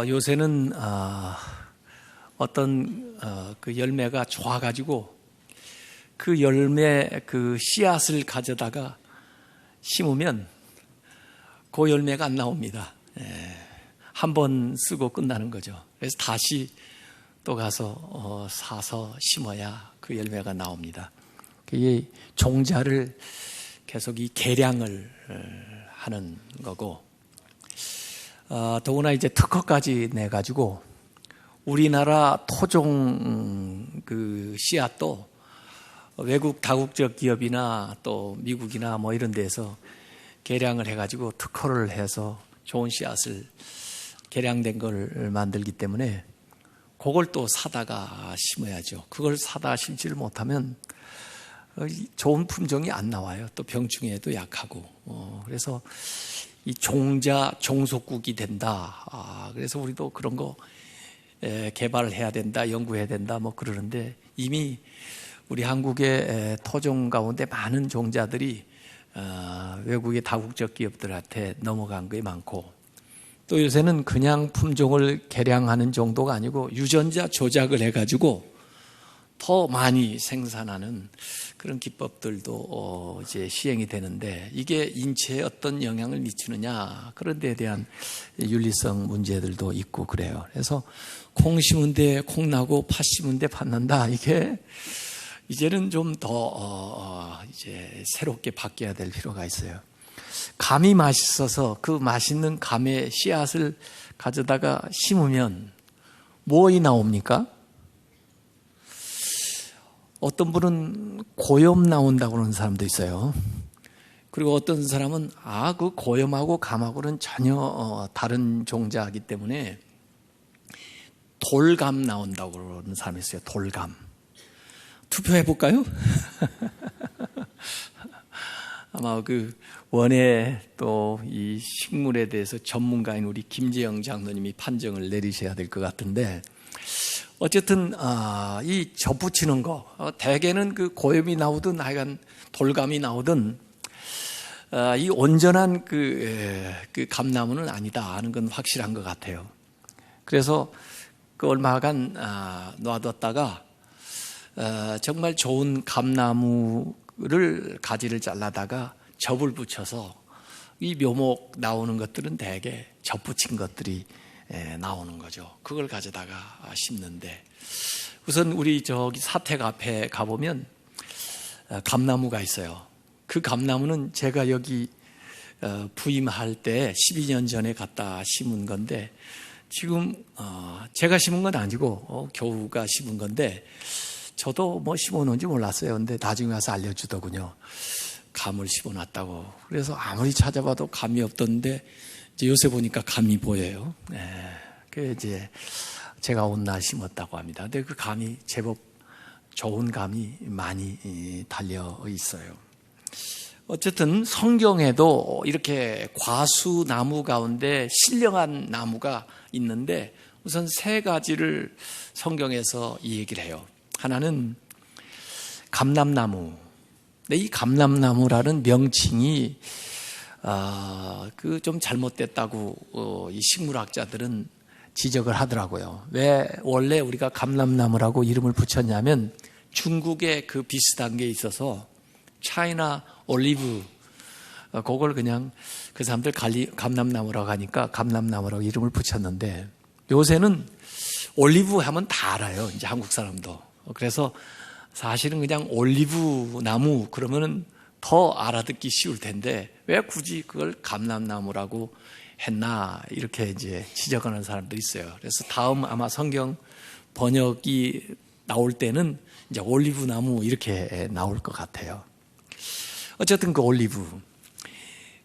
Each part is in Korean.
요새는 어떤 그 열매가 좋아가지고 그 열매 그 씨앗을 가져다가 심으면 그 열매가 안 나옵니다. 한 번 쓰고 끝나는 거죠. 그래서 다시 또 가서 사서 심어야 그 열매가 나옵니다. 이 종자를 계속 이 개량을 하는 거고, 더구나 이제 특허까지 내가지고 우리나라 토종 그 씨앗도 외국 다국적 기업이나 또 미국이나 뭐 이런 데서 개량을 해가지고 특허를 해서 좋은 씨앗을 개량된 걸 만들기 때문에 그걸 또 사다가 심어야죠. 그걸 사다 심지를 못하면 좋은 품종이 안 나와요. 또 병충해도 약하고. 그래서 이 종자 종속국이 된다. 그래서 우리도 그런 거 개발을 해야 된다, 연구해야 된다, 뭐 그러는데 이미 우리 한국의 토종 가운데 많은 종자들이 외국의 다국적 기업들한테 넘어간 게 많고, 또 요새는 그냥 품종을 개량하는 정도가 아니고 유전자 조작을 해가지고 더 많이 생산하는 그런 기법들도 이제 시행이 되는데, 이게 인체에 어떤 영향을 미치느냐, 그런 데에 대한 윤리성 문제들도 있고 그래요. 그래서 콩 심은 데 콩 나고 팥 심은 데 팥 난다. 이게 이제는 좀 더 이제 새롭게 바뀌어야 될 필요가 있어요. 감이 맛있어서 그 맛있는 감의 씨앗을 가져다가 심으면 뭐이 나옵니까? 어떤 분은 고염 나온다고 그러는 사람도 있어요. 그리고 어떤 사람은 그 고염하고 감하고는 전혀 다른 종자이기 때문에 돌감 나온다고 그러는 사람이 있어요. 돌감. 투표해 볼까요? 아마 그 원예 또 이 식물에 대해서 전문가인 우리 김재영 장로님이 판정을 내리셔야 될 것 같은데, 어쨌든 이 접붙이는 거 대개는 그 고염이 나오든 하여간 돌감이 나오든 이 온전한 그 감나무는 아니다 하는 건 확실한 것 같아요. 그래서 그 얼마간 놔뒀다가 정말 좋은 감나무를 가지를 잘라다가 접을 붙여서 이 묘목 나오는 것들은 대개 접붙인 것들이 나오는 거죠. 그걸 가져다가 심는데, 우선 우리 저기 사택 앞에 가보면 감나무가 있어요. 그 감나무는 제가 여기 부임할 때 12년 전에 갖다 심은 건데, 지금 제가 심은 건 아니고 교우가 심은 건데, 저도 뭐 심어놓은지 몰랐어요. 근데 나중에 와서 알려주더군요. 감을 심어놨다고. 그래서 아무리 찾아봐도 감이 없던데 이제 요새 보니까 감이 보여요. 그 이제 제가 온 날 심었다고 합니다. 근데 그 감이 제법 좋은 감이 많이 달려 있어요. 어쨌든 성경에도 이렇게 과수나무 가운데 신령한 나무가 있는데, 우선 세 가지를 성경에서 이 얘기를 해요. 하나는 감람나무. 근데 이 감람나무라는 명칭이 그 좀 잘못됐다고 이 식물학자들은 지적을 하더라고요. 왜 원래 우리가 감람나무라고 이름을 붙였냐면, 중국에 그 비슷한 게 있어서 차이나 올리브, 그걸 그냥 그 사람들 감람나무라고 하니까 감람나무라고 이름을 붙였는데, 요새는 올리브 하면 다 알아요. 이제 한국 사람도. 그래서 사실은 그냥 올리브 나무 그러면은 더 알아듣기 쉬울 텐데 왜 굳이 그걸 감람나무라고 했나, 이렇게 이제 지적하는 사람도 있어요. 그래서 다음 아마 성경 번역이 나올 때는 이제 올리브 나무 이렇게 나올 것 같아요. 어쨌든 그 올리브.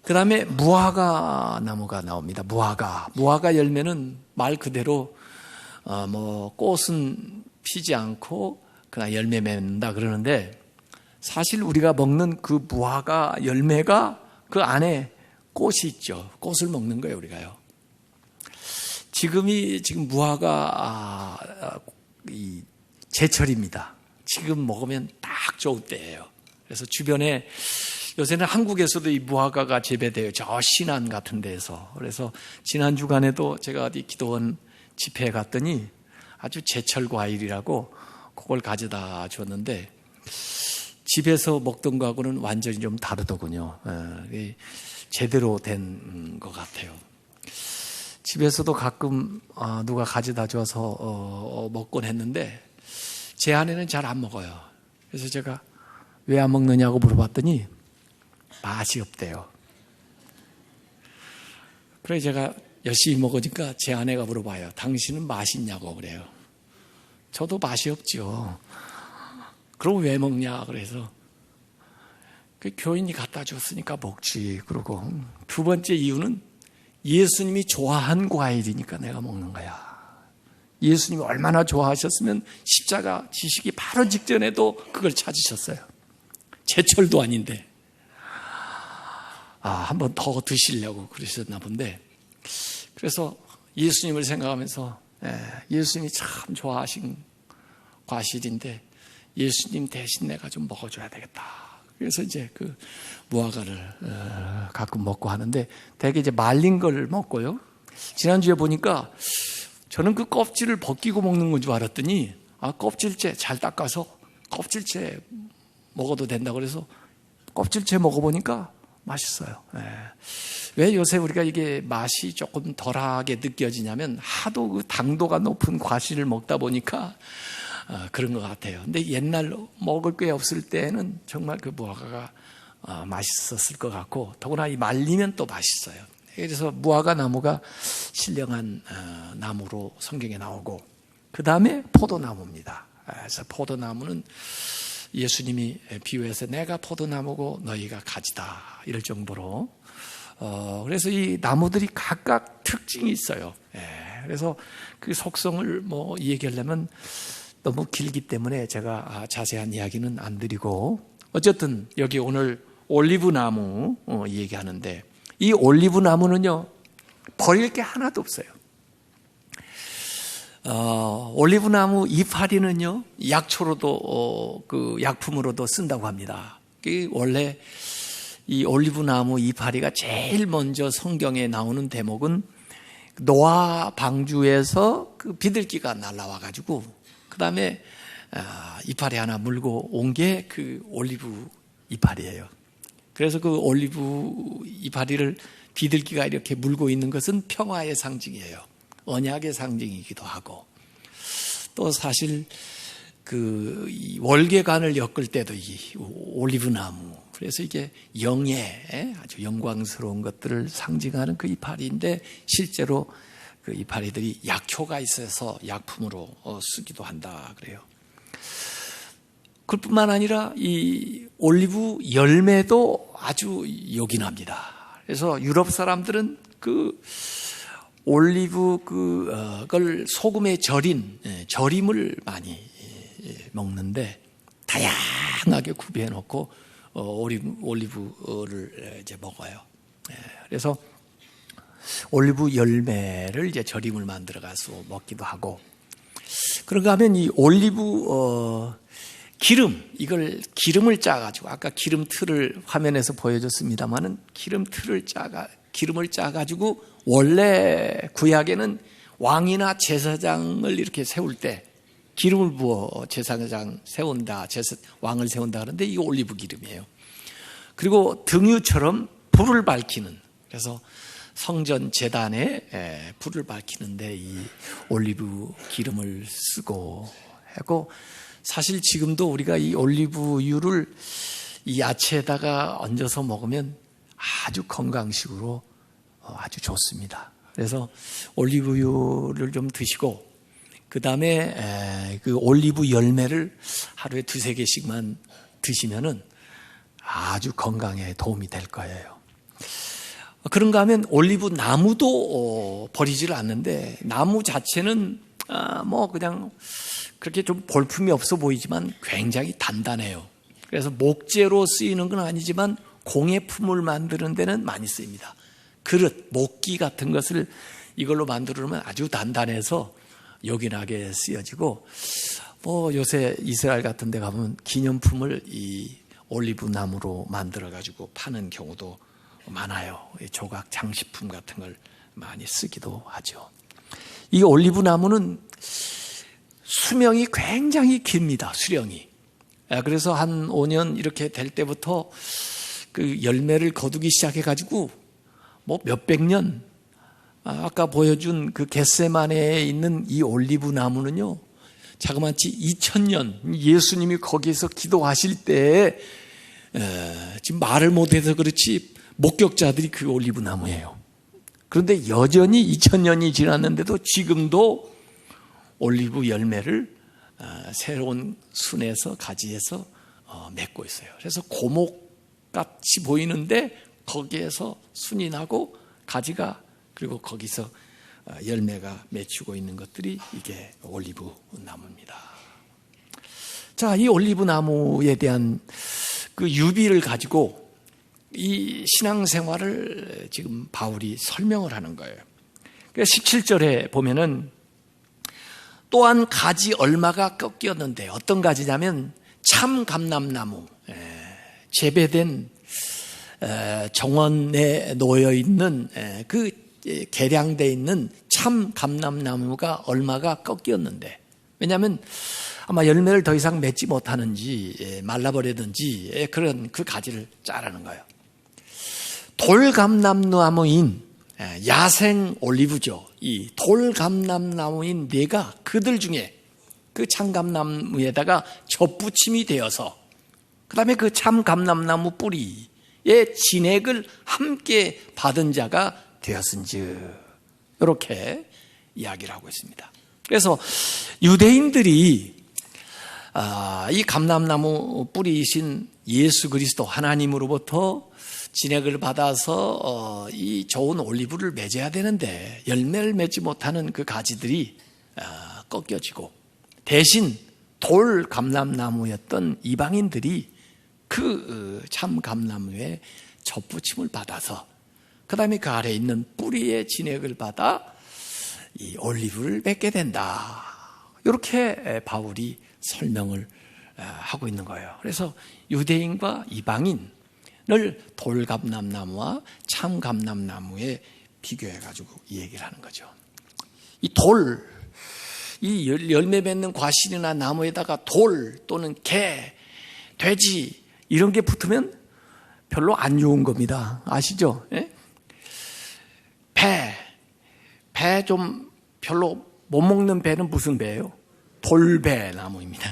그 다음에 무화과 나무가 나옵니다. 무화과 열매는 말 그대로 뭐 꽃은 피지 않고 그냥 열매 맺는다 그러는데, 사실 우리가 먹는 그 무화과 열매가 그 안에 꽃이 있죠. 꽃을 먹는 거예요, 우리가요. 지금 무화과 이 제철입니다. 지금 먹으면 딱 좋을 때예요. 그래서 주변에 요새는 한국에서도 이 무화과가 재배돼요. 저 신안 같은 데에서. 그래서 지난 주간에도 제가 어디 기도원 집회에 갔더니 아주 제철 과일이라고 그걸 가져다 줬는데 집에서 먹던 거하고는 완전히 좀 다르더군요. 제대로 된 것 같아요. 집에서도 가끔 누가 가져다 줘서 먹곤 했는데 제 아내는 잘 안 먹어요. 그래서 제가 왜 안 먹느냐고 물어봤더니 맛이 없대요. 그래서 제가 열심히 먹으니까 제 아내가 물어봐요. 당신은 맛이 있냐고 그래요. 저도 맛이 없죠. 그럼 왜 먹냐 그래서 그 교인이 갖다 줬으니까 먹지. 그러고 두 번째 이유는 예수님이 좋아한 과일이니까 내가 먹는 거야. 예수님이 얼마나 좋아하셨으면 십자가 지시기 바로 직전에도 그걸 찾으셨어요. 제철도 아닌데 한 번 더 드시려고 그러셨나 본데, 그래서 예수님을 생각하면서 예수님이 참 좋아하신 과실인데 예수님 대신 내가 좀 먹어줘야 되겠다. 그래서 이제 그 무화과를 가끔 먹고 하는데 대개 이제 말린 걸 먹고요. 지난주에 보니까 저는 그 껍질을 벗기고 먹는 건 줄 알았더니 껍질째 잘 닦아서 껍질째 먹어도 된다 그래서 껍질째 먹어보니까 맛있어요. 왜 요새 우리가 이게 맛이 조금 덜하게 느껴지냐면 하도 그 당도가 높은 과실을 먹다 보니까 그런 것 같아요. 근데 옛날 먹을 게 없을 때는 정말 그 무화과가 맛있었을 것 같고 더구나 이 말리면 또 맛있어요. 그래서 무화과 나무가 신령한 나무로 성경에 나오고 그 다음에 포도나무입니다. 그래서 포도나무는 예수님이 비유해서 내가 포도나무고 너희가 가지다 이럴 정도로 그래서 이 나무들이 각각 특징이 있어요. 그래서 그 속성을 얘기하려면 너무 길기 때문에 제가 자세한 이야기는 안 드리고 어쨌든 여기 오늘 올리브 나무 얘기하는데 이 올리브 나무는요 버릴 게 하나도 없어요. 올리브 나무 이파리는요 약초로도 그 약품으로도 쓴다고 합니다. 원래 이 올리브 나무 이파리가 제일 먼저 성경에 나오는 대목은 노아 방주에서 그 비둘기가 날라와 가지고 그 다음에 이파리 하나 물고 온 게 그 올리브 이파리예요. 그래서 그 올리브 이파리를 비둘기가 이렇게 물고 있는 것은 평화의 상징이에요. 언약의 상징이기도 하고 또 사실 그 월계관을 엮을 때도 이 올리브 나무 그래서 이게 영예 아주 영광스러운 것들을 상징하는 그 이파리인데 실제로 그 이파리들이 약효가 있어서 약품으로 쓰기도 한다 그래요. 그뿐만 아니라 이 올리브 열매도 아주 요긴합니다. 그래서 유럽 사람들은 그 올리브 그걸 소금에 절임을 많이 먹는데 다양하게 구비해 놓고 올리브를 이제 먹어요. 그래서 올리브 열매를 이제 절임을 만들어 가서 먹기도 하고 그런가 하면 이 올리브 이걸 기름을 짜가지고 아까 기름 틀을 화면에서 보여줬습니다만은 기름을 짜가지고 원래 구약에는 왕이나 제사장을 이렇게 세울 때 기름을 부어 제사장 세운다, 왕을 세운다 그러는데 이게 올리브 기름이에요. 그리고 등유처럼 불을 밝히는 그래서 성전 제단에 불을 밝히는데 이 올리브 기름을 쓰고 하고 사실 지금도 우리가 이 올리브유를 이 야채에다가 얹어서 먹으면 아주 건강식으로 아주 좋습니다. 그래서 올리브유를 좀 드시고 그 다음에 그 올리브 열매를 하루에 2-3개씩만 드시면은 아주 건강에 도움이 될 거예요. 그런가 하면 올리브 나무도 버리지를 않는데 나무 자체는 그냥 그렇게 좀 볼품이 없어 보이지만 굉장히 단단해요. 그래서 목재로 쓰이는 건 아니지만 공예품을 만드는 데는 많이 쓰입니다. 그릇, 목기 같은 것을 이걸로 만들어놓으면 아주 단단해서 요긴하게 쓰여지고 요새 이스라엘 같은 데 가보면 기념품을 이 올리브 나무로 만들어 가지고 파는 경우도 많아요. 조각 장식품 같은 걸 많이 쓰기도 하죠. 이 올리브 나무는 수명이 굉장히 깁니다. 수령이. 그래서 한 5년 이렇게 될 때부터 그 열매를 거두기 시작해 가지고 뭐 몇백 년, 아까 보여준 그 겟세마네에 있는 이 올리브 나무는요, 자그마치 2000년 예수님이 거기에서 기도하실 때 지금 말을 못해서 그렇지 목격자들이 그 올리브 나무예요. 그런데 여전히 2000년이 지났는데도 지금도 올리브 열매를 새로운 순에서 가지에서 맺고 있어요. 그래서 고목같이 보이는데 거기에서 순이 나고 가지가, 그리고 거기서 열매가 맺히고 있는 것들이 이게 올리브 나무입니다. 자, 이 올리브 나무에 대한 그 유비를 가지고 이 신앙생활을 지금 바울이 설명을 하는 거예요. 17절에 보면은 또한 가지 얼마가 꺾였는데, 어떤 가지냐면 참 감람나무, 재배된 정원에 놓여 있는 그 개량되어 있는 참 감람나무가 얼마가 꺾였는데, 왜냐하면 아마 열매를 더 이상 맺지 못하는지 말라버리든지 그런 그 가지를 자르는 거예요. 돌감람나무인 야생 올리브죠. 이 돌감람나무인 네가 그들 중에 그 참감나무에다가 덧붙임이 되어서, 그 다음에 그 참감람나무 뿌리의 진액을 함께 받은 자가 되었은즉, 이렇게 이야기를 하고 있습니다. 그래서 유대인들이 이 감람나무 뿌리이신 예수 그리스도 하나님으로부터 진액을 받아서 이 좋은 올리브를 맺어야 되는데 열매를 맺지 못하는 그 가지들이 꺾여지고, 대신 돌 감람나무였던 이방인들이 그 참 감람나무에 덧붙임을 받아서, 그 다음에 그 아래에 있는 뿌리의 진액을 받아 이 올리브를 맺게 된다. 이렇게 바울이 설명을 하고 있는 거예요. 그래서 유대인과 이방인을 돌감람나무와 참감람나무에 비교해가지고 이 얘기를 하는 거죠. 이 돌, 이 열매 맺는 과실이나 나무에다가 돌 또는 개, 돼지 이런 게 붙으면 별로 안 좋은 겁니다. 아시죠? 예? 배 좀 별로 못 먹는 배는 무슨 배예요? 돌배 나무입니다.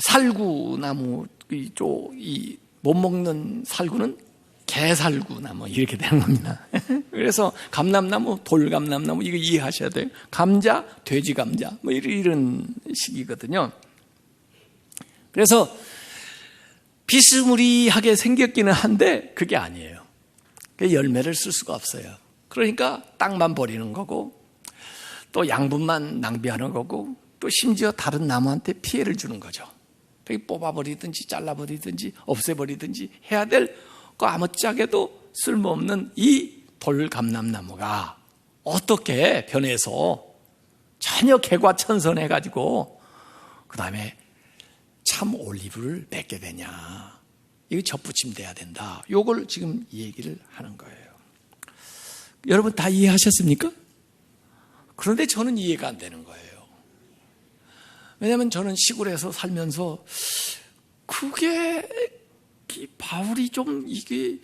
살구나무, 이 못 먹는 살구는 개살구 나무, 이렇게 되는 겁니다. 그래서 감람나무, 돌감람나무 이거 이해하셔야 돼요. 감자, 돼지 감자 뭐 이런 식이거든요. 그래서 비스무리하게 생겼기는 한데 그게 아니에요. 열매를 쓸 수가 없어요. 그러니까 땅만 버리는 거고, 또 양분만 낭비하는 거고, 또 심지어 다른 나무한테 피해를 주는 거죠. 뽑아버리든지 잘라버리든지 없애버리든지 해야 될 그 아무짝에도 쓸모없는 이 돌감람나무가 어떻게 변해서 전혀 개과천선해가지고 그 다음에 참 올리브를 맺게 되냐. 이거 덧붙임돼야 된다. 요걸 지금 얘기를 하는 거예요. 여러분 다 이해하셨습니까? 그런데 저는 이해가 안 되는 거예요. 왜냐하면 저는 시골에서 살면서 그게 바울이 이게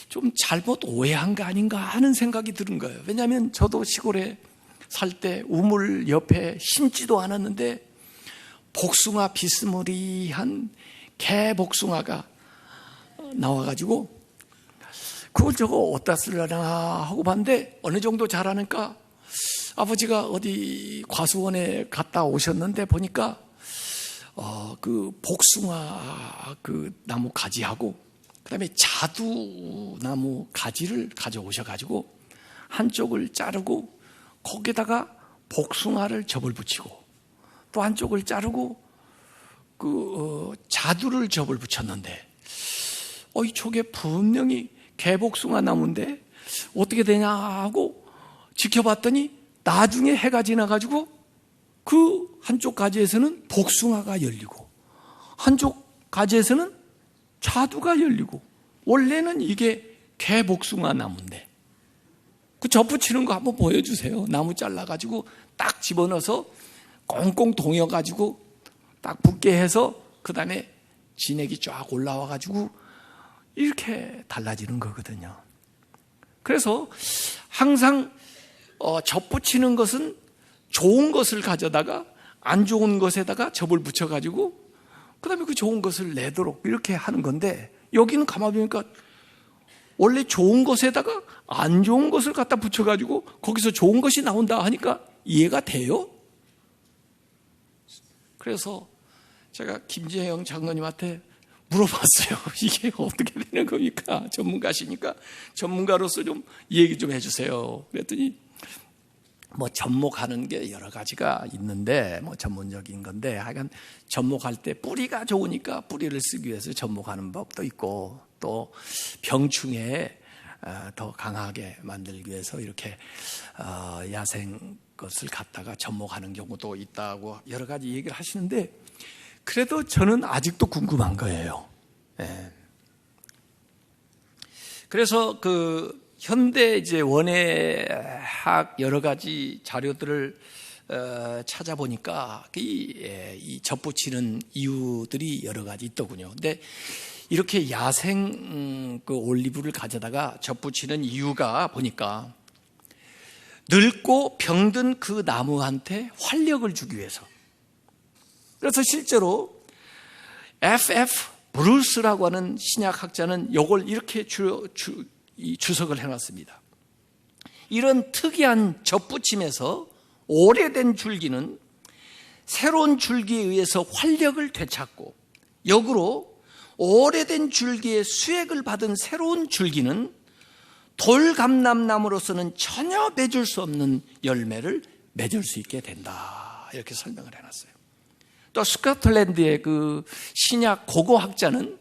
좀 잘못 오해한 거 아닌가 하는 생각이 드는 거예요. 왜냐하면 저도 시골에 살 때 우물 옆에 심지도 않았는데 복숭아 비스무리한 개 복숭아가 나와가지고 그걸 저거 어디다 쓰려나 하고 봤는데 어느 정도 자라니까 아버지가 어디 과수원에 갔다 오셨는데 보니까 그 복숭아 그 나무 가지하고 그다음에 자두나무 가지를 가져오셔가지고 한쪽을 자르고 거기다가 복숭아를 접을 붙이고 또 한쪽을 자르고 자두를 접을 붙였는데 이쪽에 분명히 개복숭아 나무인데 어떻게 되냐 하고 지켜봤더니 나중에 해가 지나가지고 그 한쪽 가지에서는 복숭아가 열리고 한쪽 가지에서는 자두가 열리고, 원래는 이게 개복숭아 나무인데, 그 접붙이는 거 한번 보여주세요. 나무 잘라가지고 딱 집어넣어서 꽁꽁 동여가지고 딱 붙게 해서 그 다음에 진액이 쫙 올라와가지고 이렇게 달라지는 거거든요. 그래서 항상 접붙이는 것은 좋은 것을 가져다가 안 좋은 것에다가 접을 붙여가지고 그 다음에 그 좋은 것을 내도록 이렇게 하는 건데, 여기는 가만히 보니까 원래 좋은 것에다가 안 좋은 것을 갖다 붙여가지고 거기서 좋은 것이 나온다 하니까 이해가 돼요? 그래서 제가 김재영 장로님한테 물어봤어요. 이게 어떻게 되는 겁니까? 전문가시니까 전문가로서 좀 얘기 좀 해주세요. 그랬더니 뭐 접목하는 게 여러 가지가 있는데, 뭐 전문적인 건데, 하여간 접목할 때 뿌리가 좋으니까 뿌리를 쓰기 위해서 접목하는 법도 있고, 또 병충해에 더 강하게 만들기 위해서 이렇게 야생 것을 갖다가 접목하는 경우도 있다고 여러 가지 얘기를 하시는데, 그래도 저는 아직도 궁금한 거예요. 네. 그래서 그 현대 이제 원예학 여러 가지 자료들을 찾아보니까 이 접붙이는 이유들이 여러 가지 있더군요. 근데 이렇게 야생 그 올리브를 가져다가 접붙이는 이유가 보니까 늙고 병든 그 나무한테 활력을 주기 위해서. 그래서 실제로 F.F. 브루스라고 하는 신약학자는 이걸 이렇게 주석을 해놨습니다. 이런 특이한 접붙임에서 오래된 줄기는 새로운 줄기에 의해서 활력을 되찾고, 역으로 오래된 줄기에 수액을 받은 새로운 줄기는 돌감람나무로서는 전혀 맺을 수 없는 열매를 맺을 수 있게 된다. 이렇게 설명을 해놨어요. 또 스코틀랜드의 그 신약 고고학자는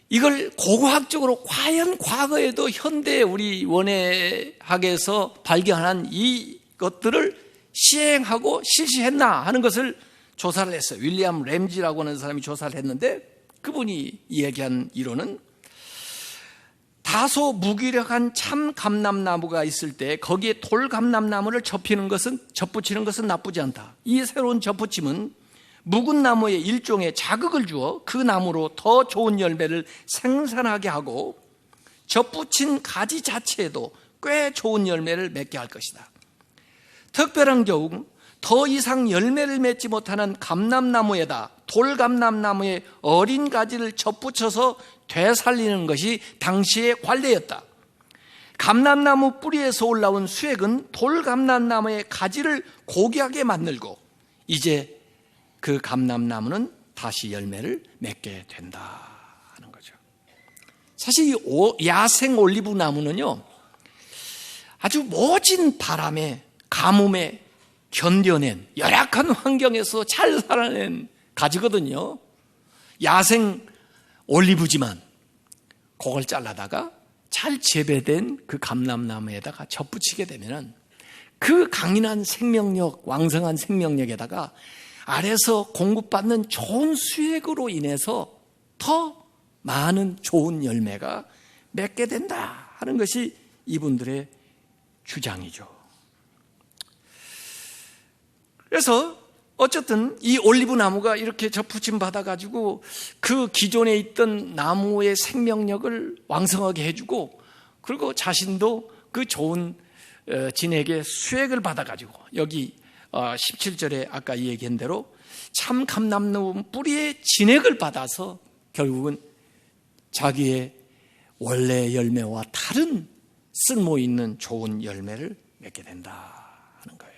이걸 고고학적으로 과연 과거에도 현대 우리 원예학에서 발견한 이것들을 시행하고 실시했나 하는 것을 조사를 했어요. 윌리엄 램지라고 하는 사람이 조사를 했는데, 그분이 이야기한 이론은 다소 무기력한 참 감람나무가 있을 때 거기에 돌감람나무를 접붙이는 것은 나쁘지 않다. 이 새로운 접붙임은 묵은 나무에 일종의 자극을 주어 그 나무로 더 좋은 열매를 생산하게 하고 접붙인 가지 자체에도 꽤 좋은 열매를 맺게 할 것이다. 특별한 경우 더 이상 열매를 맺지 못하는 감람나무에다 돌감람나무의 어린 가지를 접붙여서 되살리는 것이 당시의 관례였다. 감람나무 뿌리에서 올라온 수액은 돌감람나무의 가지를 고귀하게 만들고 이제 그 감람나무는 다시 열매를 맺게 된다 하는 거죠. 사실 이 야생 올리브 나무는요, 아주 모진 바람에 가뭄에 견뎌낸 열악한 환경에서 잘 살아낸 가지거든요. 야생 올리브지만 그걸 잘라다가 잘 재배된 그 감람나무에다가 접붙이게 되면 그 강인한 생명력, 왕성한 생명력에다가 아래서 공급받는 좋은 수액으로 인해서 더 많은 좋은 열매가 맺게 된다 하는 것이 이분들의 주장이죠. 그래서 어쨌든 이 올리브 나무가 이렇게 접붙임 받아가지고 그 기존에 있던 나무의 생명력을 왕성하게 해주고, 그리고 자신도 그 좋은 진액의 수액을 받아가지고, 여기 17절에 아까 얘기한 대로 참 감람나무 뿌리의 진액을 받아서 결국은 자기의 원래 열매와 다른 쓸모 있는 좋은 열매를 맺게 된다 하는 거예요.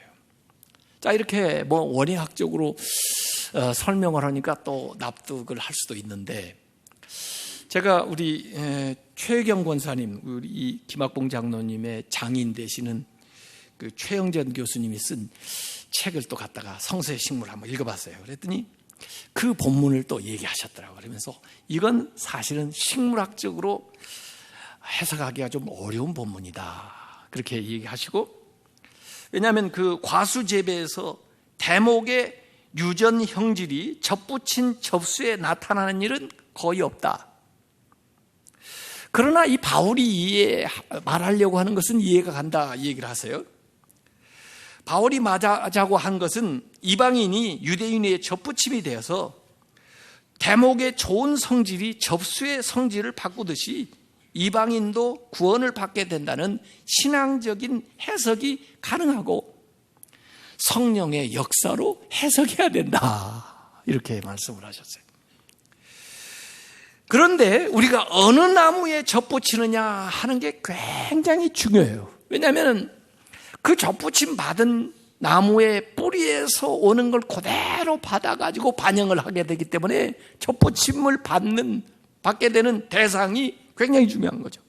자, 이렇게 뭐 원예학적으로 설명을 하니까 또 납득을 할 수도 있는데, 제가 우리 최경 권사님, 우리 김학봉 장로님의 장인 되시는 그 최영전 교수님이 쓴 책을 또 갖다가 성서의 식물을 한번 읽어봤어요. 그랬더니 그 본문을 또 얘기하셨더라고요. 그러면서 이건 사실은 식물학적으로 해석하기가 좀 어려운 본문이다, 그렇게 얘기하시고, 왜냐하면 그 과수 재배에서 대목의 유전 형질이 접붙인 접수에 나타나는 일은 거의 없다. 그러나 이 바울이 말하려고 하는 것은 이해가 간다 얘기를 하세요. 바울이 말하자고 한 것은 이방인이 유대인의 접붙임이 되어서 대목의 좋은 성질이 접수의 성질을 바꾸듯이 이방인도 구원을 받게 된다는 신앙적인 해석이 가능하고 성령의 역사로 해석해야 된다. 이렇게 말씀을 하셨어요. 그런데 우리가 어느 나무에 접붙이느냐 하는 게 굉장히 중요해요. 왜냐하면 그 접붙임 받은 나무의 뿌리에서 오는 걸 그대로 받아가지고 반영을 하게 되기 때문에 접붙임을 받게 되는 대상이 굉장히 중요한 거죠.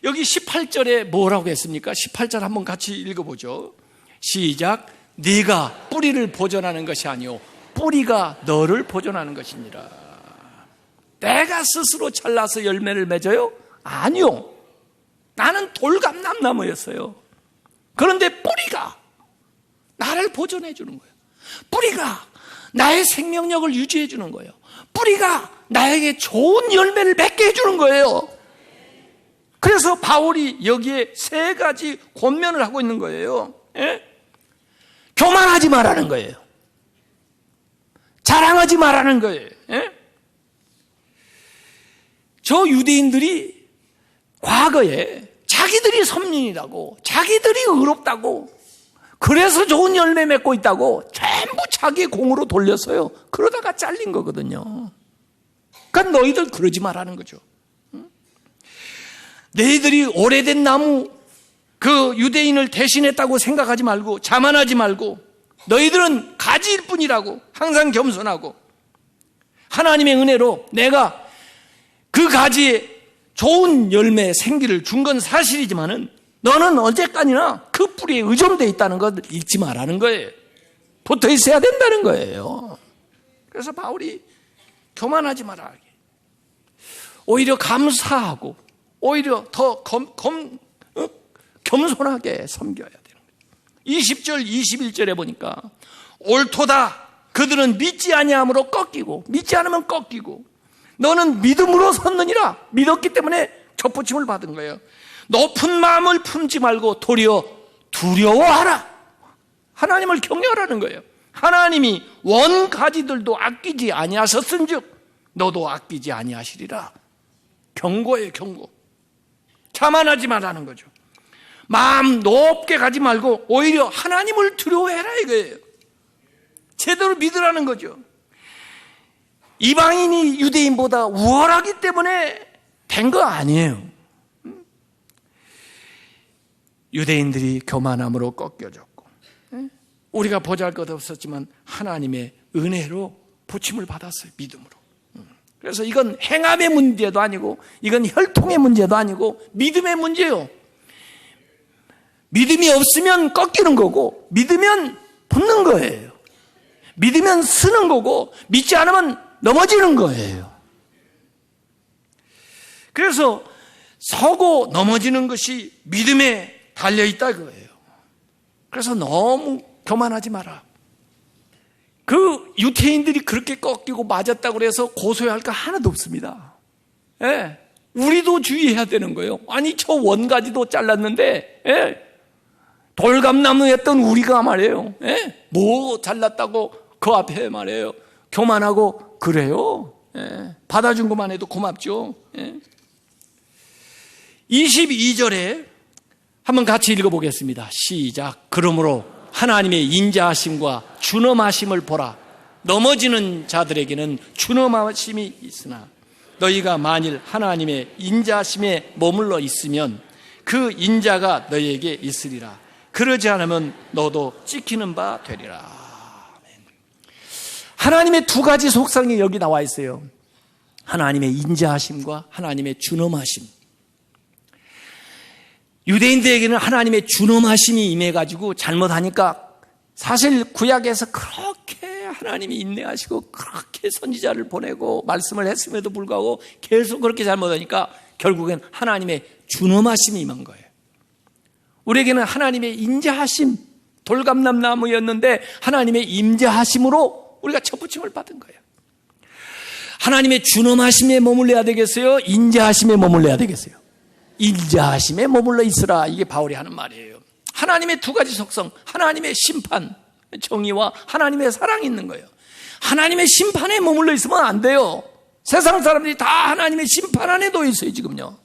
여기 18절에 뭐라고 했습니까? 18절 한번 같이 읽어보죠. 시작. 네가 뿌리를 보존하는 것이 아니오 뿌리가 너를 보존하는 것이니라. 내가 스스로 잘라서 열매를 맺어요? 아니요. 나는 돌감람나무였어요. 그런데 뿌리가 나를 보존해 주는 거예요. 뿌리가 나의 생명력을 유지해 주는 거예요. 뿌리가 나에게 좋은 열매를 맺게 해주는 거예요. 그래서 바울이 여기에 세 가지 권면을 하고 있는 거예요. 예? 교만하지 말라는 거예요. 자랑하지 말라는 거예요. 예? 저 유대인들이 과거에 자기들이 선민이라고, 자기들이 의롭다고, 그래서 좋은 열매 맺고 있다고 전부 자기의 공으로 돌렸어요. 그러다가 잘린 거거든요. 그러니까 너희들 그러지 말라는 거죠. 너희들이 오래된 나무, 그 유대인을 대신했다고 생각하지 말고 자만하지 말고 너희들은 가지일 뿐이라고 항상 겸손하고 하나님의 은혜로 내가 그 가지에 좋은 열매 생기를 준 건 사실이지만은 너는 언제까지나 그 뿌리에 의존되어 있다는 걸 잊지 말라는 거예요. 붙어 있어야 된다는 거예요. 그래서 바울이 교만하지 마라. 오히려 감사하고 오히려 더 겸손하게 섬겨야 되는 거예요. 20절 21절에 보니까 옳도다. 그들은 믿지 아니함으로 꺾이고 믿지 않으면 꺾이고 너는 믿음으로 섰느니라. 믿었기 때문에 접붙임을 받은 거예요. 높은 마음을 품지 말고 도리어 두려워하라. 하나님을 경외하라는 거예요. 하나님이 원가지들도 아끼지 아니하셨은즉 너도 아끼지 아니하시리라. 경고예요, 경고. 자만하지 말라는 거죠. 마음 높게 가지 말고 오히려 하나님을 두려워해라 이거예요. 제대로 믿으라는 거죠. 이방인이 유대인보다 우월하기 때문에 된 거 아니에요. 유대인들이 교만함으로 꺾여졌고 우리가 보잘것없었지만 하나님의 은혜로 보침을 받았어요. 믿음으로. 그래서 이건 행함의 문제도 아니고 이건 혈통의 문제도 아니고 믿음의 문제예요. 믿음이 없으면 꺾이는 거고 믿으면 붙는 거예요. 믿으면 쓰는 거고 믿지 않으면 넘어지는 거예요. 그래서 서고 넘어지는 것이 믿음에 달려있다 그거예요. 그래서 너무 교만하지 마라. 그 유태인들이 그렇게 꺾이고 맞았다고 해서 고소할 거 하나도 없습니다. 예. 우리도 주의해야 되는 거예요. 아니 저 원가지도 잘랐는데 돌감나무였던 우리가 말이에요. 뭐 잘랐다고 그 앞에 말이에요. 교만하고 그래요. 받아준 것만 해도 고맙죠. 22절에 한번 같이 읽어보겠습니다. 시작. 그러므로 하나님의 인자하심과 준엄하심을 보라. 넘어지는 자들에게는 준엄하심이 있으나 너희가 만일 하나님의 인자하심에 머물러 있으면 그 인자가 너희에게 있으리라. 그러지 않으면 너도 찍히는 바 되리라. 하나님의 두 가지 속성이 여기 나와 있어요. 하나님의 인자하심과 하나님의 준엄하심. 유대인들에게는 하나님의 준엄하심이 임해가지고 잘못하니까 사실 구약에서 그렇게 하나님이 인내하시고 그렇게 선지자를 보내고 말씀을 했음에도 불구하고 계속 그렇게 잘못하니까 결국엔 하나님의 준엄하심이 임한 거예요. 우리에게는 하나님의 인자하심, 돌감람나무였는데 하나님의 임재하심으로 우리가 첫 부침을 받은 거예요. 하나님의 준엄하심에 머물러야 되겠어요? 인자하심에 머물러야 되겠어요? 인자하심에 머물러 있으라. 이게 바울이 하는 말이에요. 하나님의 두 가지 속성, 하나님의 심판, 정의와 하나님의 사랑이 있는 거예요. 하나님의 심판에 머물러 있으면 안 돼요. 세상 사람들이 다 하나님의 심판 안에 놓여 있어요, 지금요.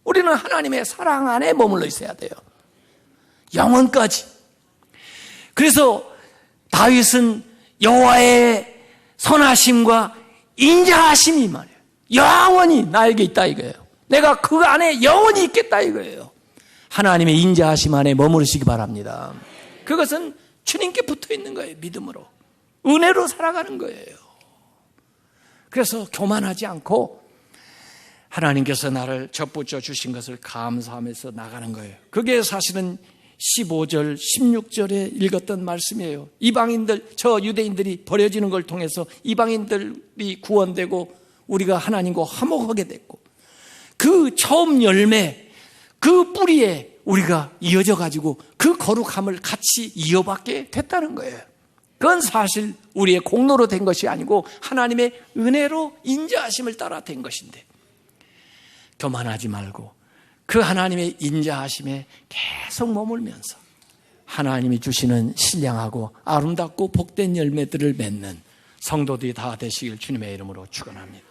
우리는 하나님의 사랑 안에 머물러 있어야 돼요. 영원까지. 그래서 다윗은 여호와의 선하심과 인자하심이 말이에요. 영원히 나에게 있다 이거예요. 내가 그 안에 영원히 있겠다 이거예요. 하나님의 인자하심 안에 머무르시기 바랍니다. 그것은 주님께 붙어 있는 거예요. 믿음으로. 은혜로 살아가는 거예요. 그래서 교만하지 않고 하나님께서 나를 접붙여 주신 것을 감사하면서 나가는 거예요. 그게 사실은 15절, 16절에 읽었던 말씀이에요. 이방인들, 저 유대인들이 버려지는 걸 통해서 이방인들이 구원되고 우리가 하나님과 화목하게 됐고 그 처음 열매, 그 뿌리에 우리가 이어져 가지고 그 거룩함을 같이 이어받게 됐다는 거예요. 그건 사실 우리의 공로로 된 것이 아니고 하나님의 은혜로 인자하심을 따라 된 것인데 교만하지 말고 그 하나님의 인자하심에 계속 머물면서 하나님이 주시는 신령하고 아름답고 복된 열매들을 맺는 성도들이 다 되시길 주님의 이름으로 축원합니다.